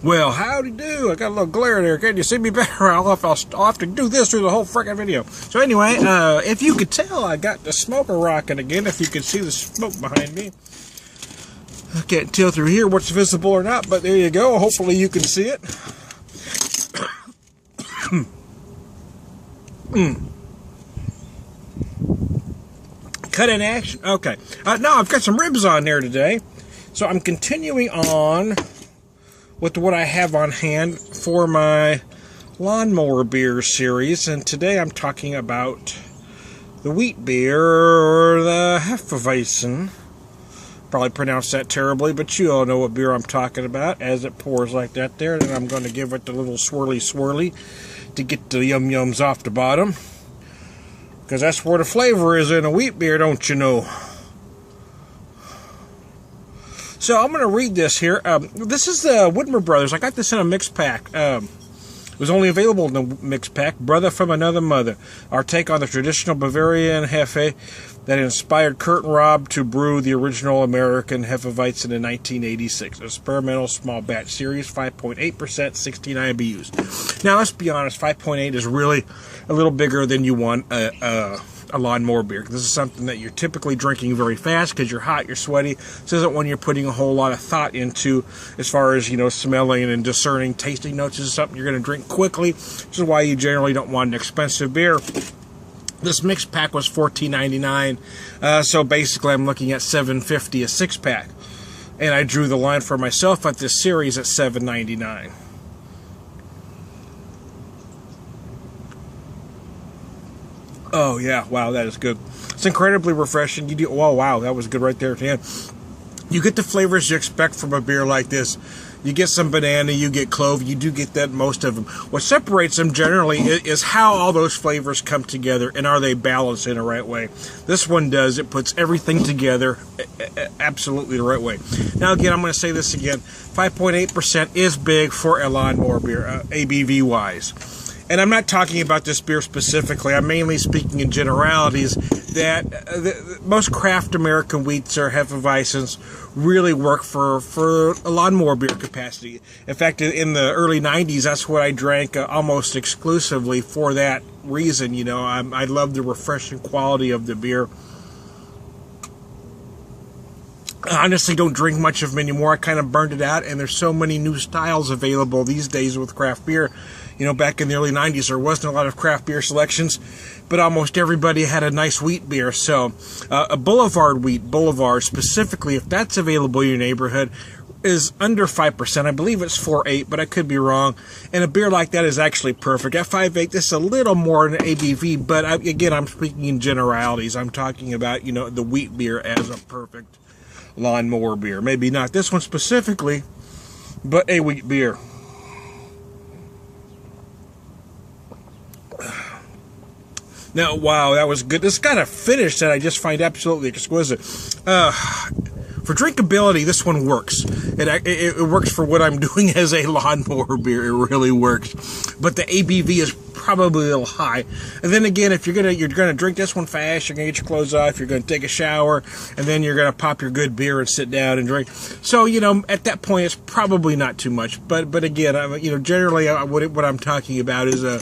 Well, howdy do. I got a little glare there. Can you see me better? I'll have to do this through the whole freaking video. So anyway, if you could tell, I got the smoker rocking again. If you could see the smoke behind me. I can't tell through here what's visible or not, but there you go. Hopefully you can see it. Cut in action. Okay. Now I've got some ribs on there today. So I'm continuing on with what I have on hand for my Lawnmower beer series, and today I'm talking about the wheat beer, or the Hefeweizen. Probably pronounced that terribly, but you all know what beer I'm talking about as it pours like that there. And I'm going to give it the little swirly to get the yum-yums off the bottom, because that's where the flavor is in a wheat beer, don't you know? So I'm going to read this here. This is the Widmer Brothers. I got this in a mix pack. It was only available in the mix pack. Brotha from Anotha, Motha. Our take on the traditional Bavarian Hefe that inspired Kurt and Rob to brew the original American Hefeweizen in 1986. Experimental small batch series, 5.8%, 16 IBUs. Now, let's be honest, 5.8 is really a little bigger than you want a lawnmower beer. This is something that you're typically drinking very fast because you're hot, you're sweaty. This isn't one you're putting a whole lot of thought into as far as, smelling and discerning tasting notes. This is something you're going to drink quickly, which is why you generally don't want an expensive beer. This mix pack was $14.99, so basically I'm looking at $7.50 a six-pack. And I drew the line for myself at this series at $7.99. Oh, yeah. Wow, that is good. It's incredibly refreshing. Oh, wow, that was good right there at the end. You get the flavors you expect from a beer like this. You get some banana, you get clove, you do get that most of them. What separates them generally is how all those flavors come together, and are they balanced in the right way. This one does. It puts everything together absolutely the right way. Now, again, I'm going to say this again. 5.8% is big for a lawnmower beer, ABV-wise. And I'm not talking about this beer specifically. I'm mainly speaking in generalities that most craft American wheats or Hefeweizens really work for a lawnmower beer capacity. In fact, in the early 90s, that's what I drank almost exclusively for that reason. I love the refreshing quality of the beer. I honestly don't drink much of them anymore. I kind of burned it out, and there's so many new styles available these days with craft beer. Back in the early 90s, there wasn't a lot of craft beer selections, but almost everybody had a nice wheat beer. So a Boulevard wheat, Boulevard specifically, if that's available in your neighborhood, is under 5%. I believe it's 4.8, but I could be wrong. And a beer like that is actually perfect. At 5.8, this is a little more than ABV, but again, I'm speaking in generalities. I'm talking about, the wheat beer as a perfect lawnmower beer. Maybe not this one specifically, but a wheat beer. Now, wow, that was good. This got a finish that I just find absolutely exquisite. For drinkability, this one works. It works for what I'm doing as a lawnmower beer. It really works. But the ABV is probably a little high. And then again, if you're gonna drink this one fast, you're gonna get your clothes off, you're gonna take a shower, and then you're gonna pop your good beer and sit down and drink. So at that point, it's probably not too much. But again, generally, what I'm talking about is a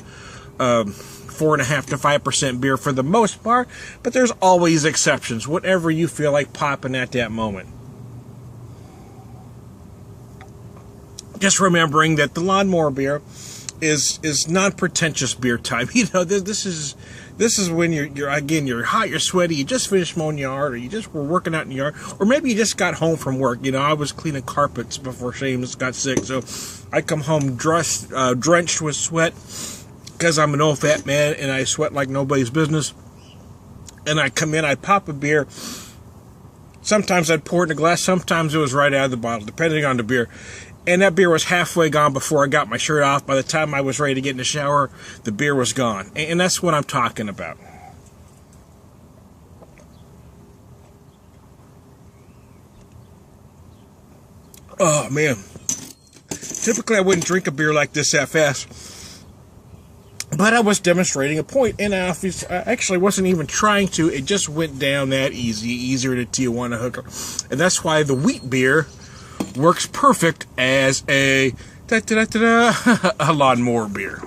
4.5% to 5% beer for the most part, but there's always exceptions, whatever you feel like popping at that moment. Just remembering that the lawnmower beer is non-pretentious beer time. This is when you're hot, you're sweaty, you just finished mowing your yard, or you just were working out in the yard, or maybe you just got home from work. I was cleaning carpets before Seamus got sick, so I come home drenched with sweat, because I'm an old fat man and I sweat like nobody's business. And I come in, I pop a beer. Sometimes I'd pour it in a glass, sometimes it was right out of the bottle, depending on the beer. And that beer was halfway gone before I got my shirt off. By the time I was ready to get in the shower, the beer was gone. And that's what I'm talking about. Oh, man. Typically, I wouldn't drink a beer like this that fast. But I was demonstrating a point, and I actually wasn't even trying to. It just went down that easy, easier to Tijuana hooker. And that's why the wheat beer works perfect as a Da, da, da, da, da. A Lawnmower beer.